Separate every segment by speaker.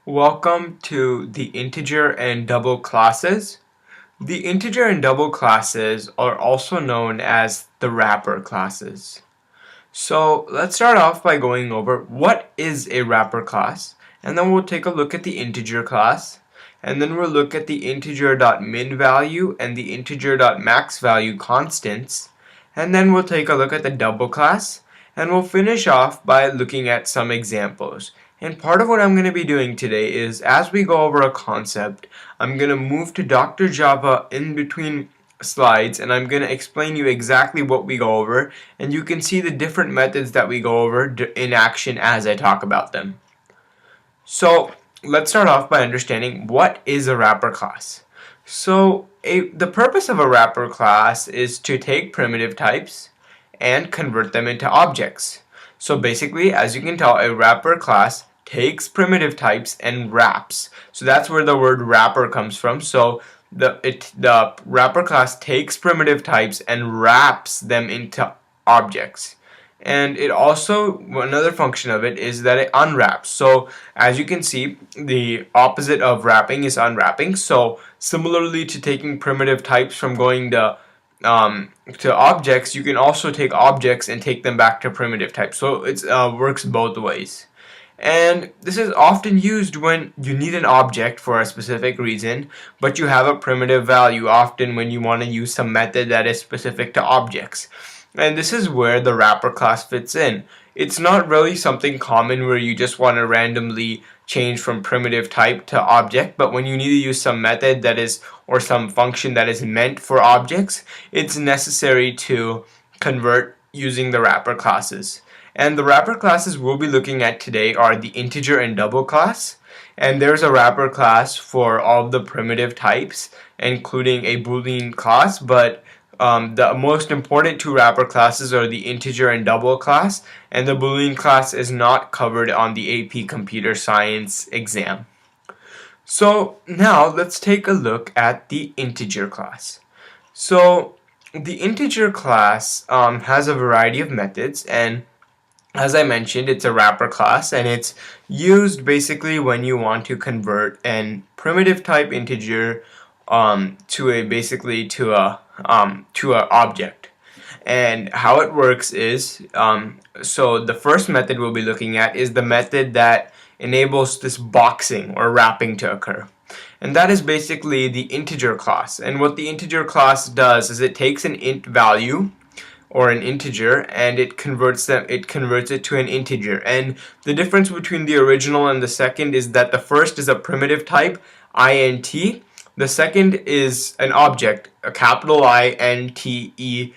Speaker 1: Welcome to the integer and double classes. The integer and double classes are also known as the wrapper classes. So let's start off by going over what is a wrapper class, and then we'll take a look at the integer class, and then we'll look at the integer.minValue and the integer.maxValue constants, and then we'll take a look at the double class, and we'll finish off by looking at some examples. And part of what I'm going to be doing today is, as we go over a concept, I'm going to move to Dr. Java in between slides, and I'm going to explain you exactly what we go over, and you can see the different methods that we go over in action as I talk about them. So let's start off by understanding what is a wrapper class. So the purpose of a wrapper class is to take primitive types and convert them into objects. So basically, as you can tell, a wrapper class takes primitive types and wraps. So that's where the word wrapper comes from. So the wrapper class takes primitive types and wraps them into objects. And it also, another function of it is that it unwraps. So as you can see, the opposite of wrapping is unwrapping. So similarly to taking primitive types from going to objects, you can also take objects and take them back to primitive types. So it works both ways. And this is often used when you need an object for a specific reason, but you have a primitive value, often when you want to use some method that is specific to objects. And this is where the wrapper class fits in. It's not really something common where you just want to randomly change from primitive type to object, but when you need to use some method that is, or some function that is meant for objects, it's necessary to convert using the wrapper classes. And the wrapper classes we'll be looking at today are the integer and double class. And there's a wrapper class for all of the primitive types, including a Boolean class, but the most important two wrapper classes are the integer and double class, and the Boolean class is not covered on the AP Computer Science exam. So now let's take a look at the integer class. So the integer class has a variety of methods, and as I mentioned, it's a wrapper class, and it's used basically when you want to convert an primitive type integer to a object. And how it works is, so the first method we'll be looking at is the method that enables this boxing or wrapping to occur. And that is basically the integer class. And what the integer class does is it takes an int value or an integer and it converts it to an integer. And the difference between the original and the second is that the first is a primitive type, int. The second is an object, a capital integer,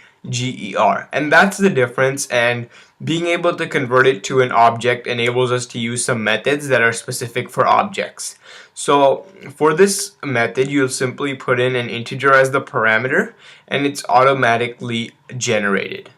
Speaker 1: and that's the difference. And being able to convert it to an object enables us to use some methods that are specific for objects. So for this method, you'll simply put in an integer as the parameter, and it's automatically generated.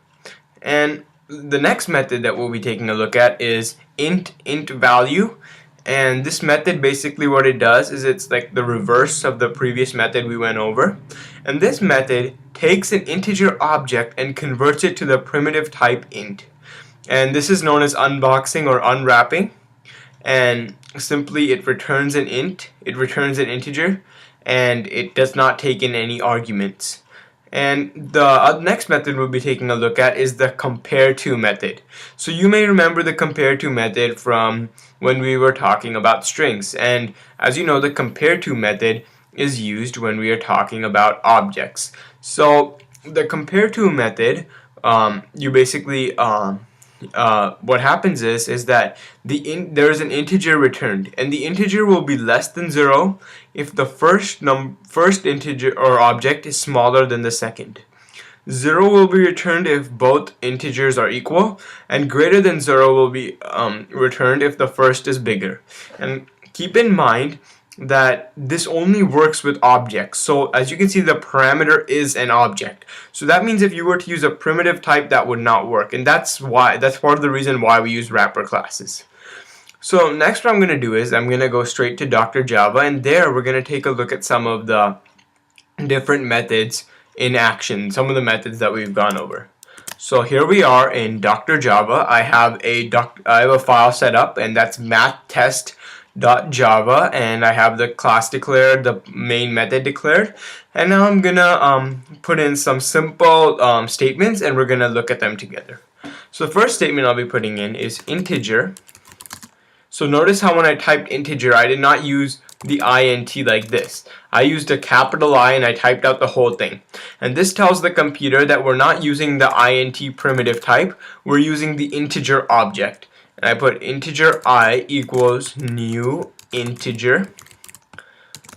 Speaker 1: And the next method that we'll be taking a look at is int value. And this method, basically what it does is it's like the reverse of the previous method we went over. And this method takes an integer object and converts it to the primitive type int. And this is known as unboxing or unwrapping. And simply it returns an int, it returns an integer, and it does not take in any arguments. And the next method we'll be taking a look at is the compare to method. So you may remember the compare to method from when we were talking about strings. And as you know, the compare to method is used when we are talking about objects. So the compare to method, you basically what happens is that there is an integer returned, and the integer will be less than 0 if the first integer or object is smaller than the second. 0 will be returned if both integers are equal, and greater than 0 will be returned if the first is bigger. And keep in mind that this only works with objects. So as you can see, the parameter is an object. So that means if you were to use a primitive type, that would not work. And that's part of the reason why we use wrapper classes. So next what I'm going to do is I'm going to go straight to Dr. Java, and there we're going to take a look at some of the different methods in action, some of the methods that we've gone over. So here we are in Dr. Java. I have a file set up, and that's math test Java, and I have the class declared, the main method declared, and now I'm gonna put in some simple statements, and we're gonna look at them together. So the first statement I'll be putting in is integer. So notice how when I typed integer, I did not use the int like this. I used a capital I and I typed out the whole thing. And this tells the computer that we're not using the int primitive type, we're using the integer object. And I put integer I equals new integer.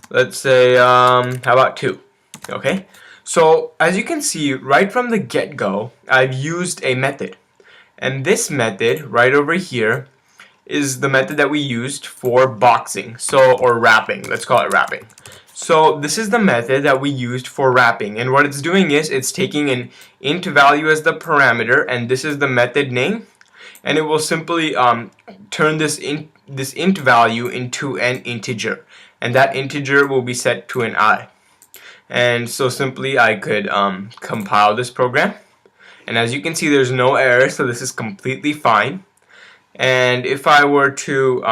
Speaker 1: Let's say, how about 2? Okay. So as you can see, right from the get-go, I've used a method. And this method right over here is the method that we used for boxing, or wrapping. Let's call it wrapping. So this is the method that we used for wrapping, and what it's doing is it's taking an int value as the parameter, and this is the method name, and it will simply turn this int value into an integer, and that integer will be set to an I. And so simply I could compile this program, and as you can see, there's no error, so this is completely fine. And if I were to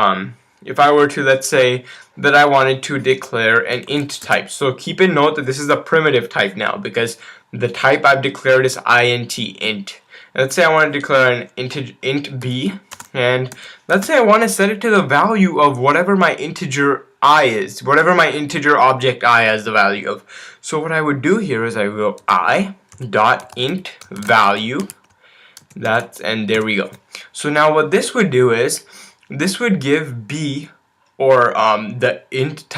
Speaker 1: let's say that I wanted to declare an int type, so keep in note that this is a primitive type now because the type I've declared is int. And let's say I want to declare an int b, and let's say I want to set it to the value of whatever my integer I is, whatever my integer object I has the value of. So what I would do here is I would go I dot int value. And there we go. So now what this would do is this would give b, or the int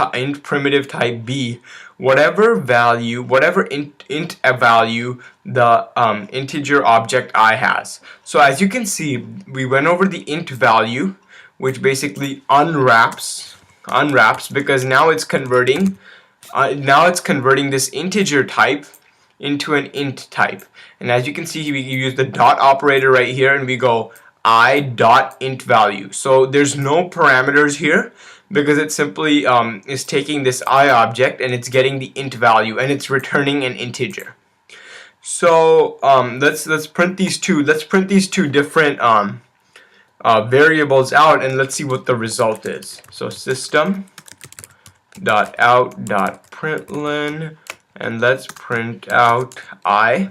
Speaker 1: primitive type b, whatever value, whatever int value the integer object I has. So as you can see, we went over the int value, which basically unwraps because now it's converting this integer type into an int type. And as you can see, we use the dot operator right here, and we go I dot int value. So there's no parameters here because it simply is taking this I object and it's getting the int value and it's returning an integer. So let's print these two. Let's print these two different variables out, and let's see what the result is. So system dot out dot println, and let's print out I.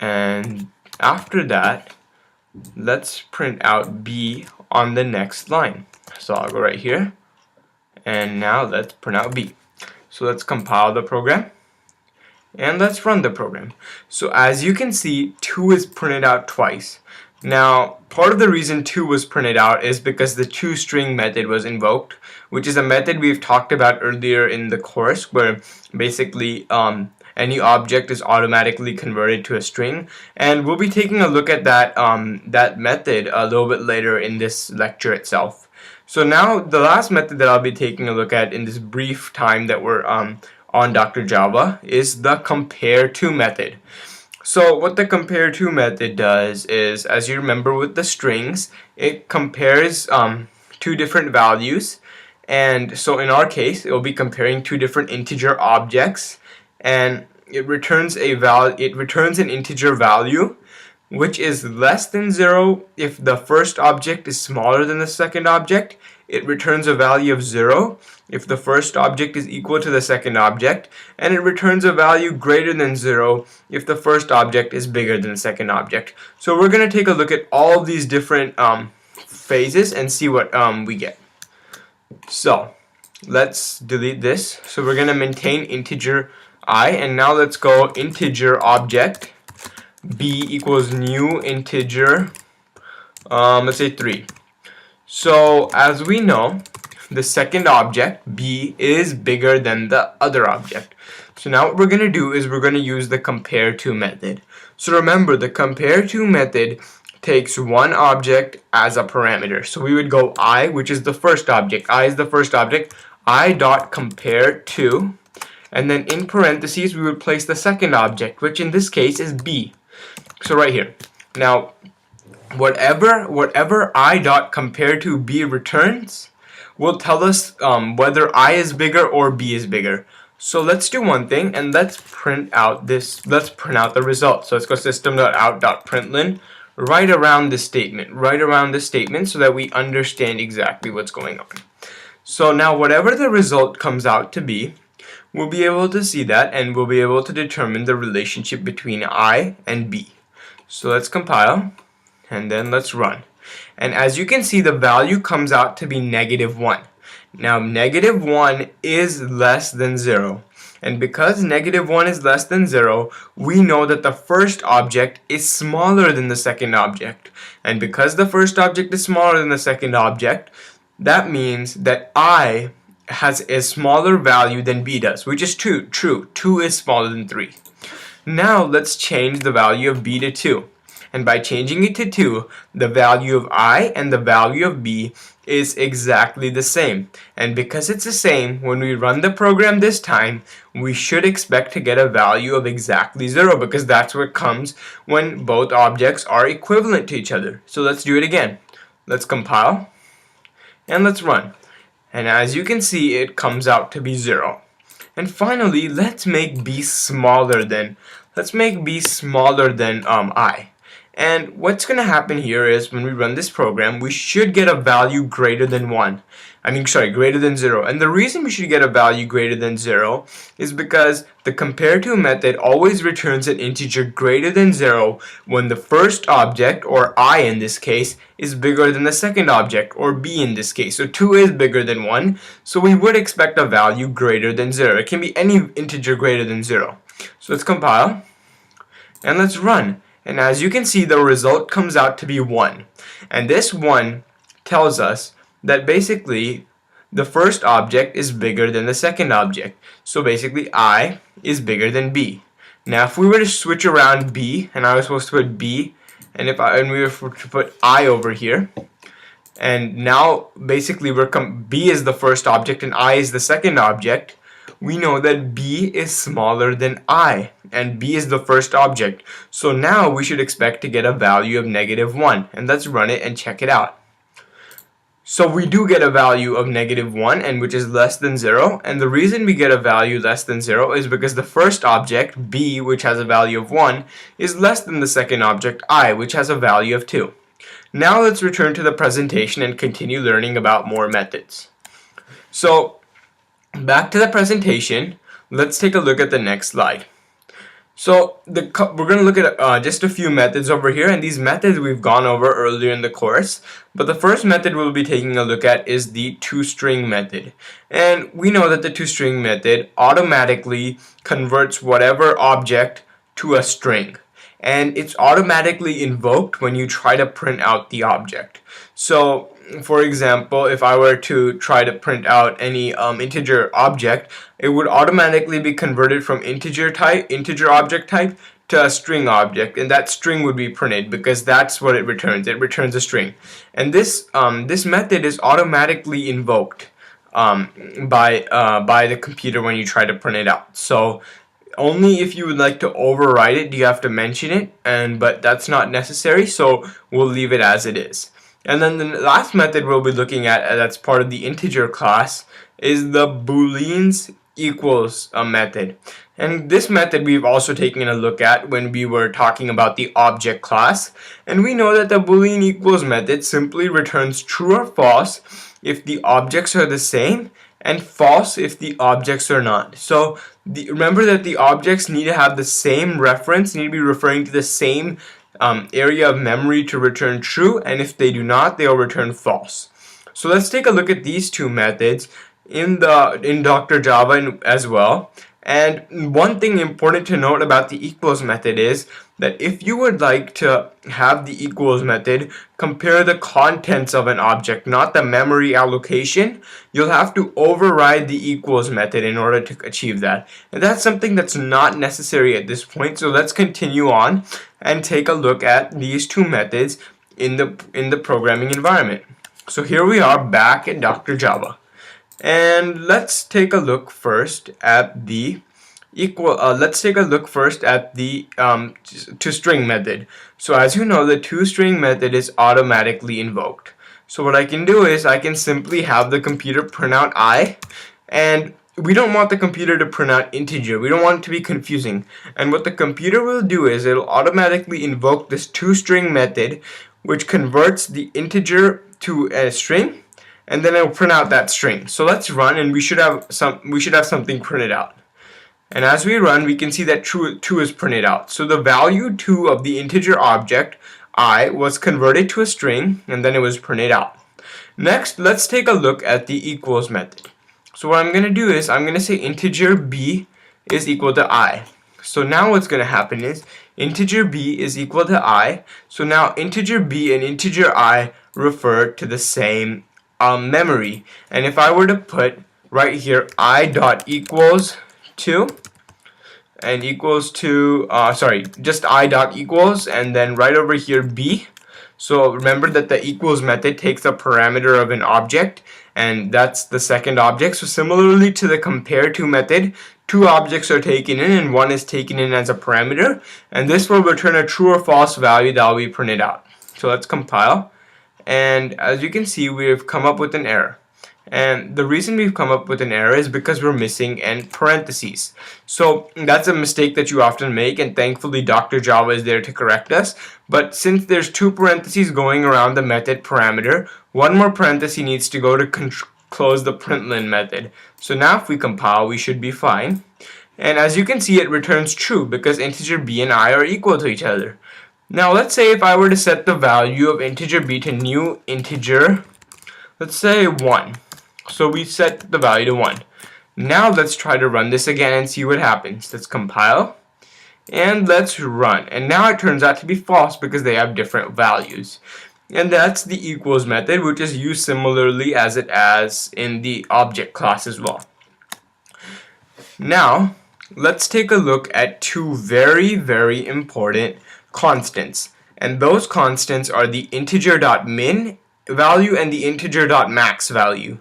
Speaker 1: And after that, let's print out b on the next line. So I'll go right here, and now let's print out b. So let's compile the program, and let's run the program. So as you can see, 2 is printed out twice. Now, part of the reason 2 was printed out is because the toString method was invoked, which is a method we've talked about earlier in the course, where basically any object is automatically converted to a string, and we'll be taking a look at that that method a little bit later in this lecture itself. So now the last method that I'll be taking a look at in this brief time that we're on Dr. Java is the compare_to method. So what the compare_to method does is, as you remember with the strings, it compares two different values, and so in our case it will be comparing two different integer objects, and it returns an integer value which is less than 0 if the first object is smaller than the second object. It returns a value of 0 if the first object is equal to the second object, and it returns a value greater than 0 if the first object is bigger than the second object. So we're going to take a look at all of these different phases and see what we get. So let's delete this. So we're going to maintain integer I, and now let's go integer object b equals new integer, let's say 3. So as we know, the second object b is bigger than the other object. So now what we're going to do is we're going to use the compare_to method. So remember, the compare_to method takes one object as a parameter. So we would go I, which is the first object. I is the first object. I dot compare_to, and then in parentheses we would place the second object, which in this case is b. So right here. Now, whatever I dot compare_to b returns will tell us whether I is bigger or b is bigger. So let's do one thing, and let's print out the result. So let's go system.out.println, right around this statement, so that we understand exactly what's going on. So now whatever the result comes out to be, we'll be able to see that, and we'll be able to determine the relationship between I and B. So let's compile, and then let's run. And as you can see, the value comes out to be -1. Now -1 is less than 0. And because -1 is less than 0, we know that the first object is smaller than the second object. And because the first object is smaller than the second object, that means that I has a smaller value than B does, which is true. 2 is smaller than 3. Now let's change the value of B to 2. And by changing it to 2, the value of I and the value of B is exactly the same. And because it's the same, when we run the program this time, we should expect to get a value of exactly 0, because that's what comes when both objects are equivalent to each other. So let's do it again. Let's compile, and let's run. And as you can see, it comes out to be 0. And finally, let's make B smaller than I. And what's going to happen here is, when we run this program, we should get a value greater than 0. And the reason we should get a value greater than 0 is because the compare-to method always returns an integer greater than 0 when the first object, or I in this case, is bigger than the second object, or B in this case. So 2 is bigger than 1, so we would expect a value greater than 0. It can be any integer greater than 0. So let's compile, and let's run. And as you can see, the result comes out to be 1. And this 1 tells us that basically the first object is bigger than the second object. So basically I is bigger than B. Now if we were to switch around B, and I was supposed to put B, and we were to put I over here, and now basically B is the first object and I is the second object, we know that B is smaller than I, and B is the first object. So now we should expect to get a value of -1, and let's run it and check it out. So we do get a value of -1, and which is less than 0, and the reason we get a value less than 0 is because the first object, B, which has a value of 1, is less than the second object, I, which has a value of 2. Now let's return to the presentation and continue learning about more methods. So back to the presentation, let's take a look at the next slide. So we're going to look at just a few methods over here, and these methods we've gone over earlier in the course. But the first method we'll be taking a look at is the toString method. And we know that the toString method automatically converts whatever object to a string. And it's automatically invoked when you try to print out the object. So for example, if I were to try to print out any integer object, it would automatically be converted from integer object type to a string object, and that string would be printed because that's what it returns. It returns a string, and this method is automatically invoked by the computer when you try to print it out. So only if you would like to override it do you have to mention it, but that's not necessary, so we'll leave it as it is. And then the last method we'll be looking at, that's part of the integer class, is the booleans equals method. And this method we've also taken a look at when we were talking about the object class. And we know that the boolean equals method simply returns true or false if the objects are the same, and false if the objects are not. So remember that the objects need to have the same reference, need to be referring to the same area of memory to return true, and if they do not, they'll return false. So let's take a look at these two methods in Dr. Java as well. And one thing important to note about the equals method is that if you would like to have the equals method compare the contents of an object, not the memory allocation, you'll have to override the equals method in order to achieve that. And that's something that's not necessary at this point. So let's continue on and take a look at these two methods in the programming environment. So here we are back in Dr. Java. And let's take a look first at the toString method. So as you know, the toString method is automatically invoked. So what I can do is I can simply have the computer print out I, and we don't want the computer to print out integer. We don't want it to be confusing. And what the computer will do is it'll automatically invoke this toString method, which converts the integer to a string, and then it'll print out that string. So let's run, and we should have something printed out. And as we run, we can see that 2 is printed out. So the value 2 of the integer object I was converted to a string, and then it was printed out. Next, let's take a look at the equals method. So what I'm going to do is I'm going to say integer b is equal to I. So now what's going to happen is integer b is equal to I. So now integer b and integer I refer to the same memory. And if I were to put right here I dot equals to and equals to just I dot equals, and then right over here b. So remember that the equals method takes a parameter of an object, and that's the second object. So similarly to the compare to method, 2 objects are taken in and 1 is taken in as a parameter, and this will return a true or false value that will be printed out. So let's compile, and as you can see, we've come up with an error. And the reason we've come up with an error is because we're missing n parentheses. So that's a mistake that you often make, and thankfully Dr. Java is there to correct us. But since there's 2 parentheses going around the method parameter, 1 more parenthesis needs to go to close the println method. So now if we compile, we should be fine. And as you can see, it returns true because integer b and I are equal to each other. Now let's say if I were to set the value of integer b to new integer, let's say 1. So we set the value to 1. Now let's try to run this again and see what happens. Let's compile and let's run. And now it turns out to be false because they have different values. And that's the equals method, which is used similarly as in the object class as well. Now let's take a look at 2 very, very important constants. And those constants are the integer.min value and the integer.max value.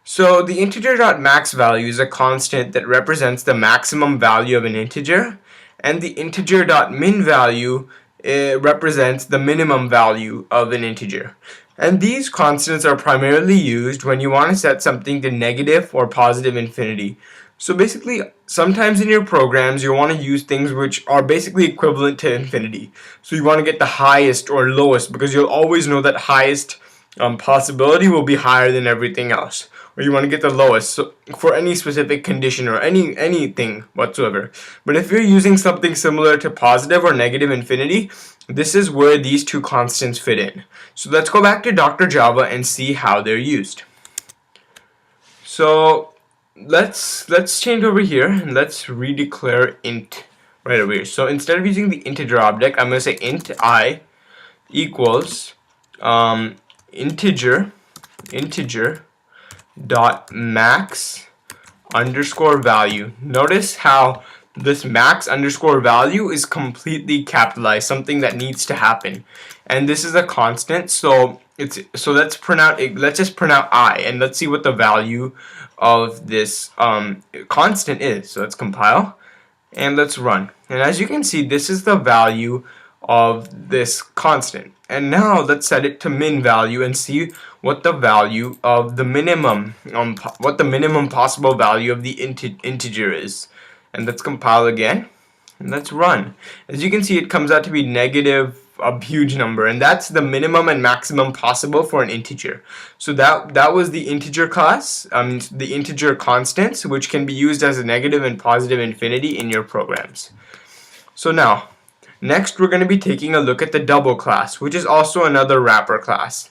Speaker 1: So the integer.max value is a constant that represents the maximum value of an integer, and the integer.min value represents the minimum value of an integer. And these constants are primarily used when you want to set something to negative or positive infinity. So basically, sometimes in your programs you want to use things which are basically equivalent to infinity. So you want to get the highest or lowest, because you'll always know that highest possibility will be higher than everything else. Or you want to get the lowest for any specific condition or anything whatsoever. But if you're using something similar to positive or negative infinity, this is where these 2 constants fit in. So let's go back to Dr. Java and see how they're used. So let's change over here and let's redeclare int right over here. So instead of using the integer object, I'm going to say int I equals integer dot max underscore value. Notice how this max underscore value is completely capitalized, something that needs to happen, and this is a constant. So let's just print out I, and let's see what the value of this constant is. So let's compile and let's run, and as you can see, this is the value of this constant. And now let's set it to min value and see what the value of the minimum possible value of the integer is. And let's compile again and let's run. As you can see, it comes out to be negative a huge number, and that's the minimum and maximum possible for an integer. So that was the integer class, the integer constants, which can be used as a negative and positive infinity in your programs. So now, next we're going to be taking a look at the double class, which is also another wrapper class.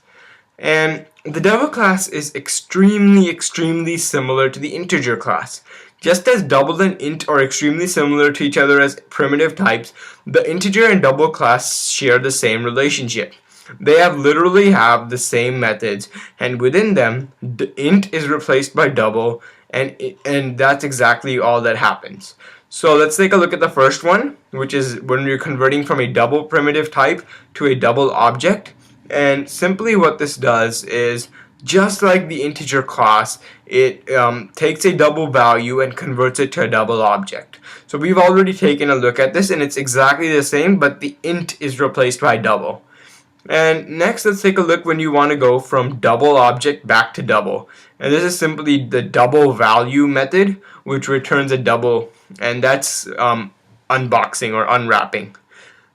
Speaker 1: And the double class is extremely similar to the integer class. Just as double and int are extremely similar to each other as primitive types, the integer and double class share the same relationship. They literally have the same methods, and within them, the int is replaced by double, and that's exactly all that happens. So let's take a look at the first one, which is when you're converting from a double primitive type to a double object. And simply what this does is, just like the integer class, it takes a double value and converts it to a double object. So we've already taken a look at this, and it's exactly the same, but the int is replaced by double. And next, let's take a look when you want to go from double object back to double. And this is simply the double value method, which returns a double, and that's unboxing or unwrapping.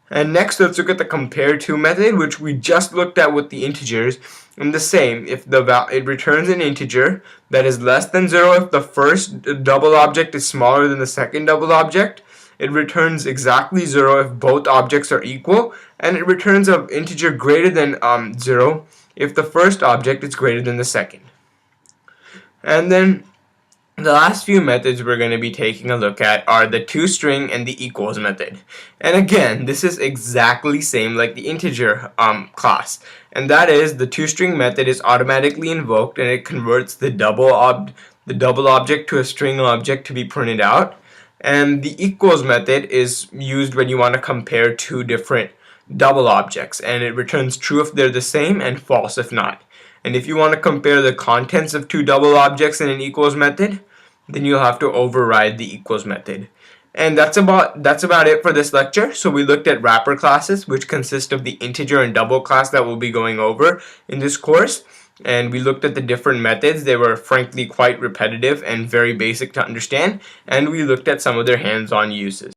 Speaker 1: And next, let's look at the compare to method, which we just looked at with the integers. And the same, if it returns an integer that is less than 0 if the first double object is smaller than the second double object. It returns exactly 0 if both objects are equal, and it returns an integer greater than 0 if the first object is greater than the second. And then the last few methods we're going to be taking a look at are the toString and the equals method. And again, this is exactly same like the integer class. And that is, the toString method is automatically invoked and it converts the double object to a string object to be printed out. And the equals method is used when you want to compare two different double objects, and it returns true if they're the same and false if not. And if you want to compare the contents of two double objects in an equals method, then you'll have to override the equals method. And that's about it for this lecture. So we looked at wrapper classes, which consist of the integer and double class that we'll be going over in this course. And we looked at the different methods. They were frankly quite repetitive and very basic to understand. And we looked at some of their hands-on uses.